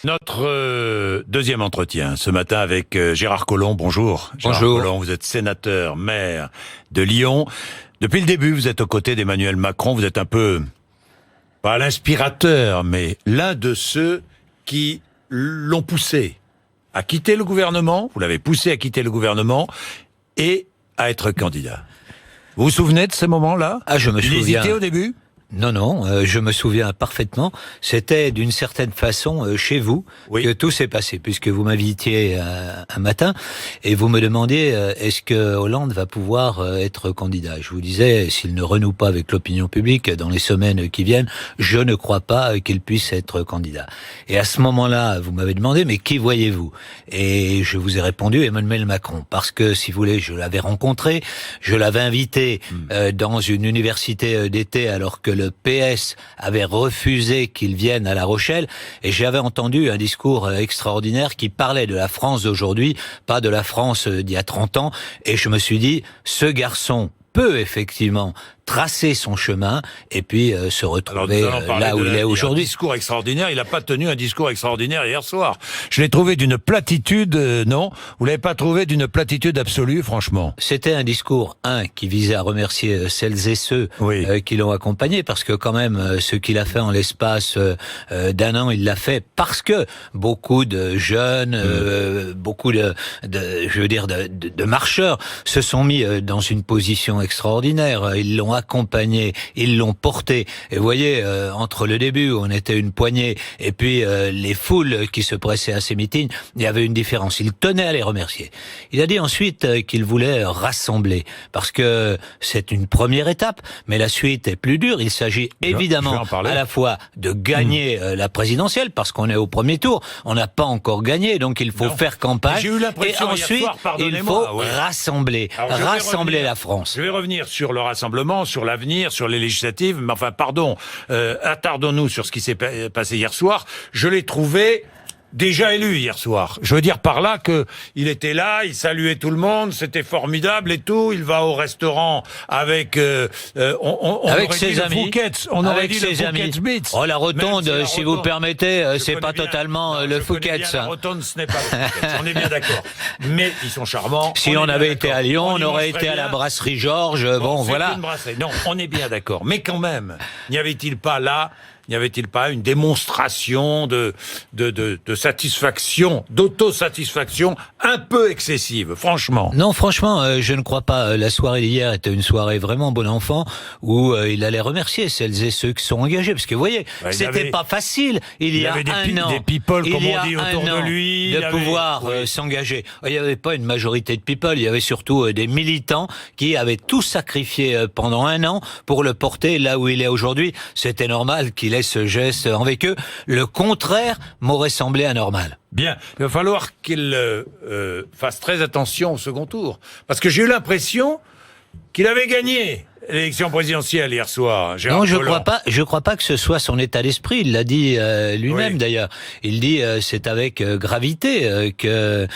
Notre deuxième entretien ce matin avec Gérard Collomb. Bonjour. Gérard Bonjour. Collomb, vous êtes sénateur, maire de Lyon. Depuis le début, vous êtes aux côtés d'Emmanuel Macron. Vous êtes un peu, pas l'inspirateur, mais l'un de ceux qui l'ont poussé à quitter le gouvernement. Vous l'avez poussé à quitter le gouvernement et à être candidat. Vous vous souvenez de ces moments-là? Ah, je me souviens. Il hésitait au début? Non, je me souviens parfaitement. C'était d'une certaine façon chez vous que tout s'est passé, puisque vous m'invitiez un matin et vous me demandiez est-ce que Hollande va pouvoir être candidat. Je vous disais, s'il ne renoue pas avec l'opinion publique dans les semaines qui viennent, je ne crois pas qu'il puisse être candidat. Et à ce moment-là, vous m'avez demandé, mais qui voyez-vous? Et je vous ai répondu, Emmanuel Macron, parce que, si vous voulez, je l'avais rencontré, je l'avais invité dans une université d'été alors que le PS avait refusé qu'il vienne à La Rochelle, et j'avais entendu un discours extraordinaire qui parlait de la France d'aujourd'hui, pas de la France d'il y a 30 ans, et je me suis dit, ce garçon peut effectivement tracer son chemin et puis se retrouver là où il est aujourd'hui. Un discours extraordinaire, il n'a pas tenu un discours extraordinaire hier soir. Je l'ai trouvé d'une platitude, non? Vous l'avez pas trouvé d'une platitude absolue, franchement? C'était un discours, qui visait à remercier celles et ceux qui l'ont accompagné, parce que quand même, ce qu'il a fait en l'espace d'un an, il l'a fait parce que beaucoup de jeunes, beaucoup de marcheurs se sont mis dans une position extraordinaire. Ils l'ont accompagné, ils l'ont porté. Et vous voyez, entre le début où on était une poignée et puis les foules qui se pressaient à ces meetings, il y avait une différence. Il tenait à les remercier. Il a dit ensuite qu'il voulait rassembler, parce que c'est une première étape, mais la suite est plus dure. Il s'agit évidemment à la fois de gagner la présidentielle, parce qu'on est au premier tour, on n'a pas encore gagné, donc il faut faire campagne. J'ai eu l'impression et ensuite, hier soir, il faut rassembler, rassembler la France. Je vais revenir sur le rassemblement, sur l'avenir, sur les législatives, mais enfin, pardon, attardons-nous sur ce qui s'est passé hier soir. Je l'ai trouvé déjà élu hier soir. Je veux dire par là que il était là, il saluait tout le monde, c'était formidable et tout. Il va au restaurant avec avec ses amis. On aurait dit ses le amis. Fouquet's Beats. Oh, la rotonde, si vous permettez, c'est pas totalement le Fouquet's. La rotonde, ce n'est pas le Fouquet's. On est bien d'accord. Mais ils sont charmants. Si on avait été à Lyon, on aurait été à la brasserie Georges. Bon, voilà. Non, on est bien d'accord. Mais quand même, n'y avait-il pas là? N'y avait-il pas une démonstration de satisfaction, d'autosatisfaction un peu excessive, franchement? Non, franchement, je ne crois pas. La soirée d'hier était une soirée vraiment bon enfant, où il allait remercier celles et ceux qui sont engagés. Parce que vous voyez, c'était pas facile il y a un an. Des people, comme on dit, autour de lui. De pouvoir s'engager. Il n'y avait pas une majorité de people, il y avait surtout des militants qui avaient tout sacrifié pendant un an pour le porter là où il est aujourd'hui. C'était normal qu'il ait ce geste avec eux. Le contraire m'aurait semblé anormal. Bien, il va falloir qu'il fasse très attention au second tour. Parce que j'ai eu l'impression qu'il avait gagné l'élection présidentielle hier soir. Non, je crois pas que ce soit son état d'esprit. Il l'a dit lui-même d'ailleurs. Il dit c'est avec gravité que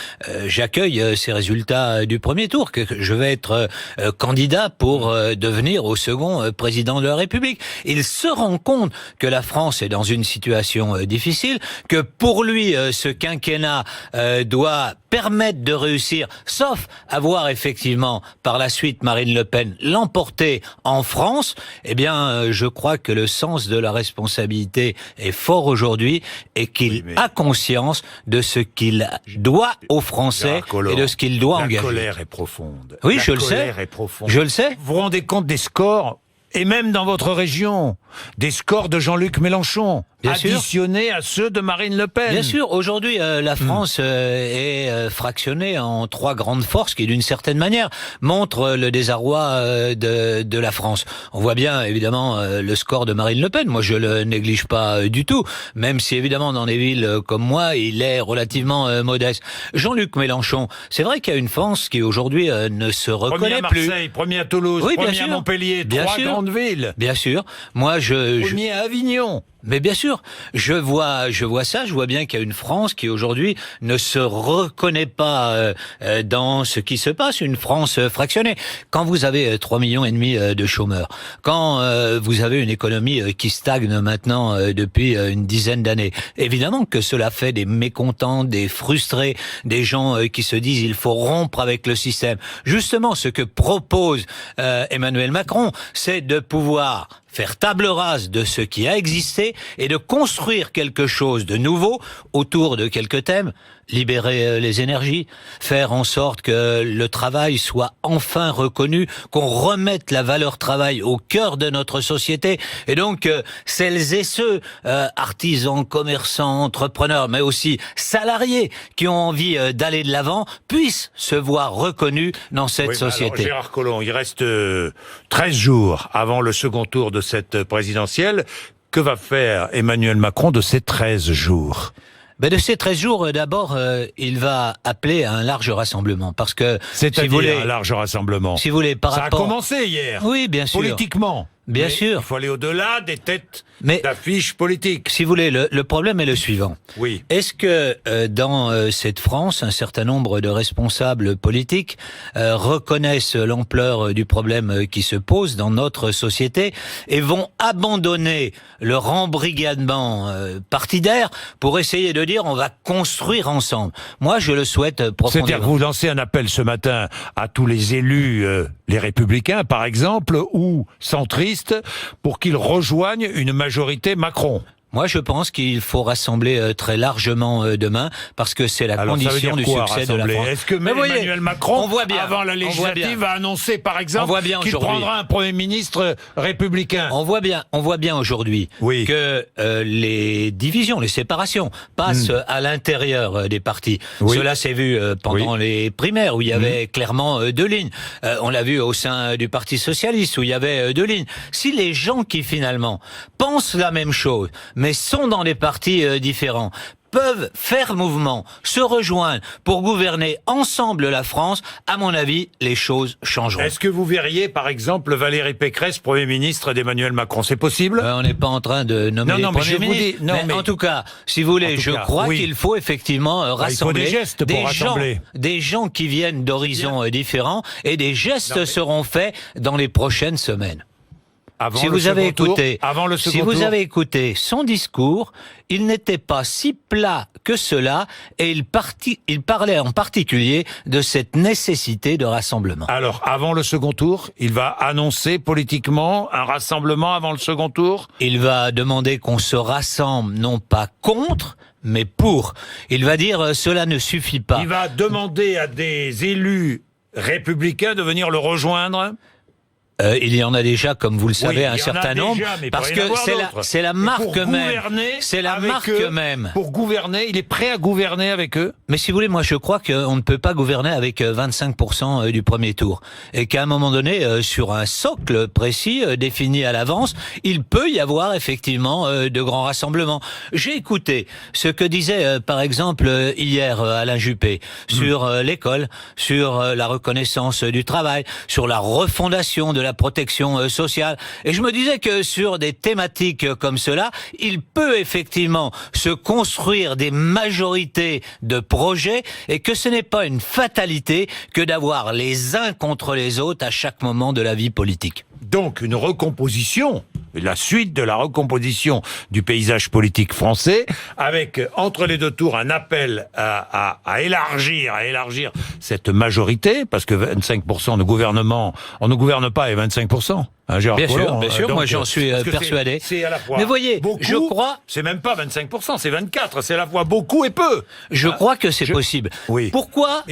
j'accueille ces résultats du premier tour, que je vais être candidat pour devenir au second président de la République. Il se rend compte que la France est dans une situation difficile, que pour lui ce quinquennat doit permettre de réussir, sauf avoir effectivement par la suite Marine Le Pen l'emporter en France. Eh bien, je crois que le sens de la responsabilité est fort aujourd'hui et qu'il a conscience de ce qu'il doit aux Français et de ce qu'il doit engager. La colère est profonde. Oui, je le sais. Je le sais. Vous vous rendez compte des scores, et même dans votre région, des scores de Jean-Luc Mélenchon, additionnés à ceux de Marine Le Pen. Bien sûr, aujourd'hui, la France est fractionnée en 3 grandes forces qui, d'une certaine manière, montrent le désarroi de la France. On voit bien, évidemment, le score de Marine Le Pen. Moi, je le néglige pas du tout, même si, évidemment, dans des villes comme moi, il est relativement modeste. Jean-Luc Mélenchon, c'est vrai qu'il y a une France qui, aujourd'hui, ne se reconnaît plus. Premier à Marseille, premier à Toulouse, premier à Montpellier, 3 grandes villes. Bien sûr. Moi, Premier à Avignon. Mais bien sûr, je vois ça, je vois bien qu'il y a une France qui aujourd'hui ne se reconnaît pas dans ce qui se passe, une France fractionnée. Quand vous avez 3,5 millions de chômeurs, quand vous avez une économie qui stagne maintenant depuis une dizaine d'années, évidemment que cela fait des mécontents, des frustrés, des gens qui se disent il faut rompre avec le système. Justement, ce que propose Emmanuel Macron, c'est de pouvoir faire table rase de ce qui a existé et de construire quelque chose de nouveau autour de quelques thèmes. Libérer les énergies, faire en sorte que le travail soit enfin reconnu, qu'on remette la valeur travail au cœur de notre société. Et donc, celles et ceux, artisans, commerçants, entrepreneurs, mais aussi salariés, qui ont envie d'aller de l'avant, puissent se voir reconnus dans cette société. Alors, Gérard Collomb, il reste 13 jours avant le second tour de cette présidentielle. Que va faire Emmanuel Macron de ces 13 jours ? Ben de ces 13 jours, d'abord, il va appeler à un large rassemblement, parce que c'est-à-dire un large rassemblement. Si vous voulez, par rapport... Ça a commencé hier. Oui, bien sûr. Politiquement. Bien sûr. Il faut aller au-delà des têtes d'affiches politiques. Si vous voulez, le problème est le suivant. Oui. Est-ce que dans cette France, un certain nombre de responsables politiques reconnaissent l'ampleur du problème qui se pose dans notre société et vont abandonner leur embrigadement partidaire pour essayer de dire on va construire ensemble? Moi, je le souhaite profondément. C'est-à-dire que vous lancez un appel ce matin à tous les élus, les Républicains par exemple, ou centristes, pour qu'ils rejoignent une majorité Macron. Moi, je pense qu'il faut rassembler très largement demain, parce que c'est la condition du succès de la France. Est-ce que Emmanuel Macron, avant la législative, va annoncer, par exemple, qu'il prendra un Premier ministre républicain? On voit bien aujourd'hui que les divisions, les séparations passent à l'intérieur des partis. Cela s'est vu pendant les primaires, où il y avait clairement deux lignes. On l'a vu au sein du Parti socialiste, où il y avait deux lignes. Si les gens qui, finalement, pensent la même chose, mais sont dans des partis différents, peuvent faire mouvement, se rejoindre pour gouverner ensemble la France, à mon avis, les choses changeront. Est-ce que vous verriez, par exemple, Valérie Pécresse, Premier ministre d'Emmanuel Macron? C'est possible? On n'est pas en train de nommer les premiers ministres. Mais en tout cas, si vous voulez, je crois qu'il faut effectivement rassembler, il faut des gestes pour rassembler. Des gens qui viennent d'horizons différents, et des gestes seront faits dans les prochaines semaines. Si vous avez écouté son discours, il n'était pas si plat que cela, et il parlait en particulier de cette nécessité de rassemblement. Alors, avant le second tour, il va annoncer politiquement un rassemblement avant le second tour? Il va demander qu'on se rassemble, non pas contre, mais pour. Il va dire cela ne suffit pas. Il va demander à des élus républicains de venir le rejoindre? Il y en a déjà, comme vous le savez, un certain nombre, parce que c'est la marque même. C'est la marque même. Pour gouverner, il est prêt à gouverner avec eux. Mais si vous voulez, moi je crois qu'on ne peut pas gouverner avec 25% du premier tour, et qu'à un moment donné, sur un socle précis défini à l'avance, il peut y avoir effectivement de grands rassemblements. J'ai écouté ce que disait par exemple hier Alain Juppé sur l'école, sur la reconnaissance du travail, sur la refondation de la protection sociale. Et je me disais que sur des thématiques comme cela, il peut effectivement se construire des majorités de projets, et que ce n'est pas une fatalité que d'avoir les uns contre les autres à chaque moment de la vie politique. Donc une recomposition, la suite de la recomposition du paysage politique français, avec entre les deux tours un appel à élargir cette majorité, parce que 25% de gouvernement, on ne gouverne pas avec 25%. Hein, bien sûr, donc, moi j'en suis persuadé. C'est à la fois mais voyez, beaucoup, je crois... C'est même pas 25%, c'est 24%, c'est à la fois beaucoup et peu. Je crois que c'est possible. Oui. Pourquoi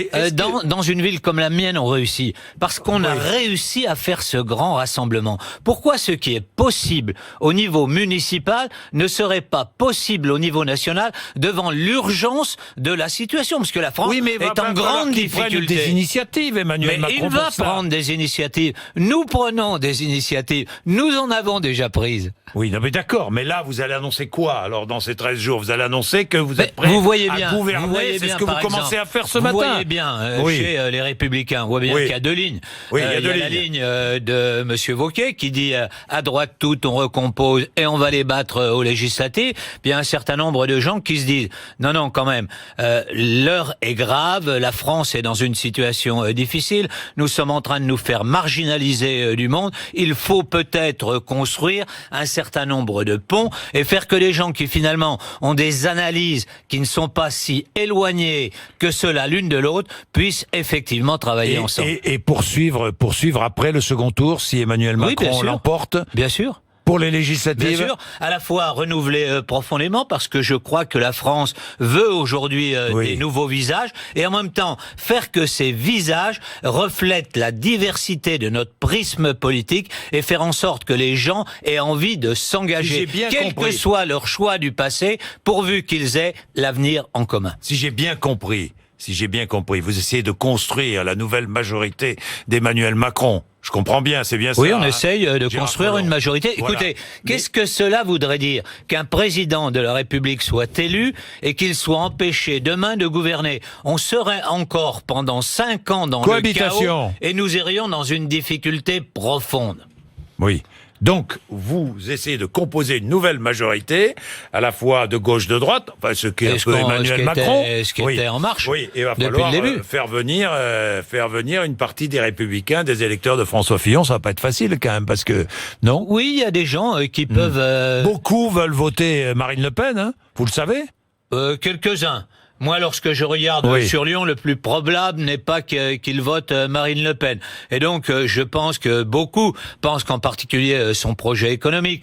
dans une ville comme la mienne on réussit? Parce qu'on a réussi à faire ce grand rassemblement. Pourquoi ce qui est possible au niveau municipal ne serait pas possible au niveau national, devant l'urgence de la situation? Parce que la France est en grande difficulté. Des initiatives, Emmanuel Macron. Mais il va prendre des initiatives. Nous prenons des initiatives. initiatives. Nous en avons déjà prises. Oui, non mais d'accord, mais là vous allez annoncer quoi? Alors dans ces 13 jours, vous allez annoncer que vous êtes prêt vous voyez bien, à gouverner, c'est ce que vous commencez à faire ce matin. Vous voyez bien, chez les Républicains, vous voyez bien qu'il y a deux lignes. Oui, il y a deux lignes. La ligne de M. Wauquiez qui dit à droite tout, on recompose et on va les battre aux législatives. Puis il y a un certain nombre de gens qui se disent non quand même, l'heure est grave, la France est dans une situation difficile, nous sommes en train de nous faire marginaliser du monde, il faut peut-être construire un certain nombre de ponts et faire que les gens qui finalement ont des analyses qui ne sont pas si éloignées que cela l'une de l'autre puissent effectivement travailler ensemble. Et poursuivre après le second tour si Emmanuel Macron l'emporte. Bien sûr. Pour les législatives. Bien sûr, à la fois renouveler profondément, parce que je crois que la France veut aujourd'hui des nouveaux visages, et en même temps faire que ces visages reflètent la diversité de notre prisme politique et faire en sorte que les gens aient envie de s'engager, quel que soit leur choix du passé, pourvu qu'ils aient l'avenir en commun. Si j'ai bien compris, vous essayez de construire la nouvelle majorité d'Emmanuel Macron. Je comprends bien, c'est bien ça. Oui, on essaye de construire une majorité. Voilà. Écoutez, qu'est-ce que cela voudrait dire? Qu'un président de la République soit élu et qu'il soit empêché demain de gouverner. On serait encore pendant 5 ans dans le chaos et nous irions dans une difficulté profonde. Oui. Donc, vous essayez de composer une nouvelle majorité, à la fois de gauche, de droite, enfin, ce qui est un peu Emmanuel Macron. Ce qui était En Marche. Oui, et il va falloir faire venir une partie des Républicains, des électeurs de François Fillon. Ça va pas être facile, quand même, parce que, non? Oui, il y a des gens qui peuvent... Beaucoup veulent voter Marine Le Pen, hein, vous le savez? Quelques-uns. Moi, lorsque je regarde sur Lyon, le plus probable n'est pas qu'il vote Marine Le Pen. Et donc, je pense que beaucoup pensent qu'en particulier son projet économique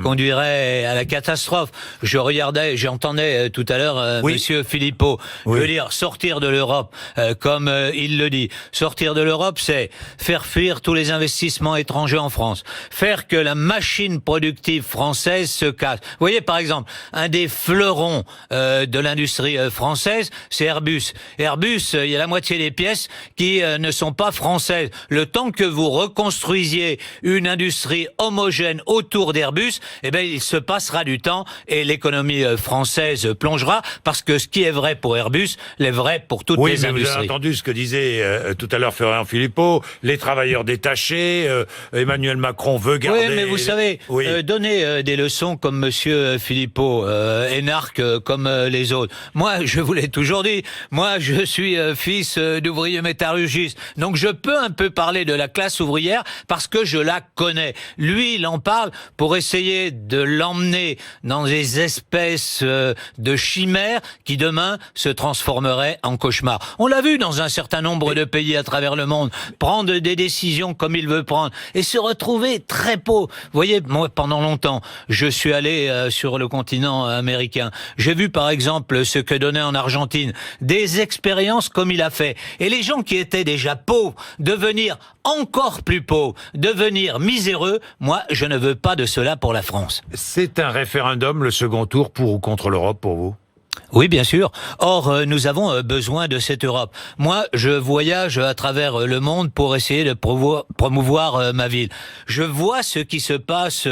conduirait à la catastrophe. J'entendais tout à l'heure Monsieur Philippot. Je veux dire, sortir de l'Europe, comme il le dit. Sortir de l'Europe, c'est faire fuir tous les investissements étrangers en France. Faire que la machine productive française se casse. Vous voyez, par exemple, un des fleurons de l'industrie française, c'est Airbus. Airbus, il y a la moitié des pièces qui ne sont pas françaises. Le temps que vous reconstruisiez une industrie homogène autour d'Airbus, eh ben, il se passera du temps et l'économie française plongera, parce que ce qui est vrai pour Airbus l'est vrai pour toutes les industries. Vous avez entendu ce que disait tout à l'heure Florian Philippot, les travailleurs détachés, Emmanuel Macron veut garder... Oui, mais vous savez, donner des leçons comme Monsieur Philippot, énarque comme les autres. Moi, je vous l'ai toujours dit, moi je suis fils d'ouvrier métallurgiste, donc je peux un peu parler de la classe ouvrière parce que je la connais. Lui, il en parle pour essayer de l'emmener dans des espèces de chimères qui demain se transformeraient en cauchemars. On l'a vu dans un certain nombre de pays à travers le monde, prendre des décisions comme il veut prendre et se retrouver très pauvre. Vous voyez, moi pendant longtemps, je suis allé sur le continent américain. J'ai vu par exemple ce que donnait en Argentine des expériences comme il a fait. Et les gens qui étaient déjà pauvres, devenir encore plus pauvres, devenir miséreux, moi, je ne veux pas de cela pour la France. C'est un référendum, le second tour, pour ou contre l'Europe, pour vous ? Oui, bien sûr. Or, nous avons besoin de cette Europe. Moi, je voyage à travers le monde pour essayer de promouvoir ma ville. Je vois ce qui se passe,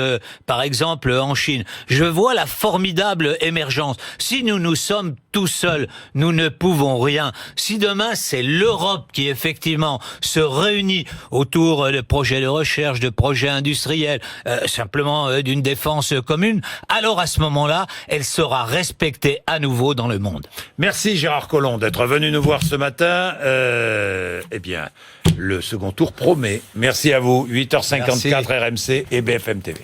par exemple, en Chine. Je vois la formidable émergence. Si nous sommes tout seuls, nous ne pouvons rien. Si demain, c'est l'Europe qui, effectivement, se réunit autour de projets de recherche, de projets industriels, simplement d'une défense commune, alors à ce moment-là, elle sera respectée à nouveau dans le monde. Merci Gérard Collomb d'être venu nous voir ce matin. Eh bien, le second tour promet. Merci à vous. 8h54 RMC et BFM TV.